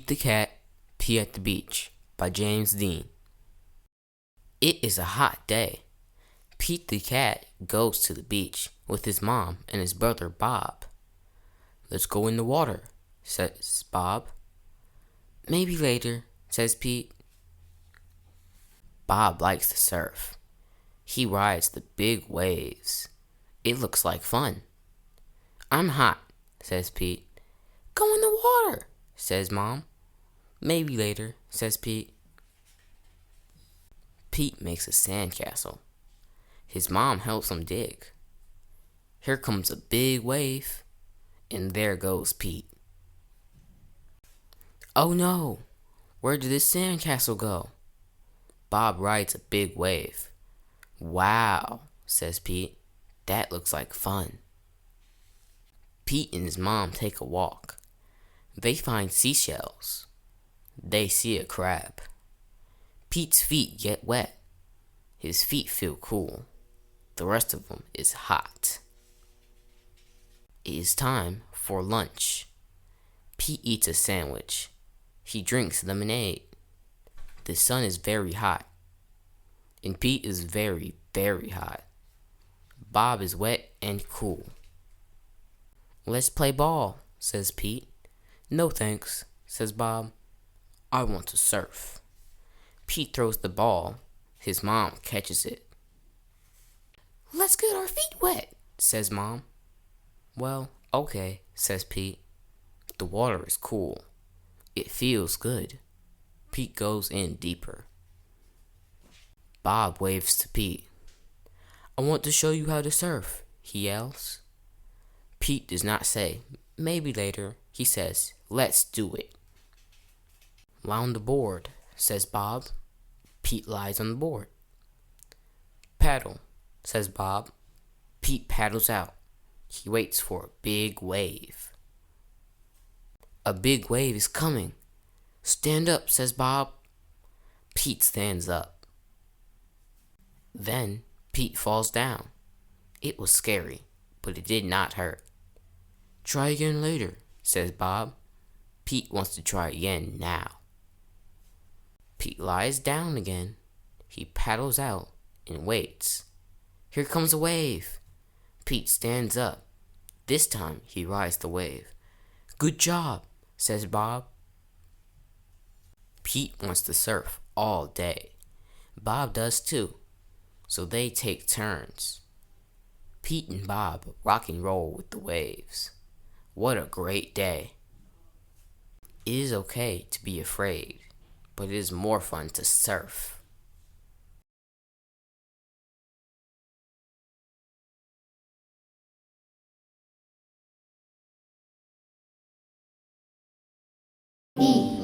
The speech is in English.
Pete the Cat, Pee at the Beach by James Dean. It is a hot day. Pete the Cat goes to the beach with his mom and his brother Bob. "Let's go in the water," says Bob. "Maybe later," says Pete. Bob likes to surf. He rides the big waves. It looks like fun. "I'm hot," says Pete. "Go in the water," says Mom. "Maybe later," says Pete. Pete makes a sandcastle. His mom helps him dig. Here comes a big wave, and there goes Pete. "Oh no, where did this sandcastle go?" Bob rides a big wave. "Wow," says Pete. "That looks like fun." Pete and his mom take a walk. They find seashells. They see a crab. Pete's feet get wet. His feet feel cool. The rest of him is hot. It is time for lunch. Pete eats a sandwich. He drinks lemonade. The sun is very hot, and Pete is very, very hot. Bob is wet and cool. "Let's play ball," says Pete. "No thanks," says Bob. "I want to surf." Pete throws the ball. His mom catches it. "Let's get our feet wet," says Mom. "Well, okay," says Pete. The water is cool. It feels good. Pete goes in deeper. Bob waves to Pete. "I want to show you how to surf," he yells. Pete does not say, "Maybe later." He says, "Let's do it." "Lie on the board," says Bob. Pete lies on the board. "Paddle," says Bob. Pete paddles out. He waits for a big wave. "A big wave is coming." "Stand up," says Bob. Pete stands up. Then Pete falls down. It was scary, but it did not hurt. "Try again later," says Bob. Pete wants to try again now. Pete lies down again. He paddles out and waits. Here comes a wave. Pete stands up. This time he rides the wave. "Good job," says Bob. Pete wants to surf all day. Bob does too. So they take turns. Pete and Bob rock and roll with the waves. What a great day. It is okay to be afraid, but it is more fun to surf. ECK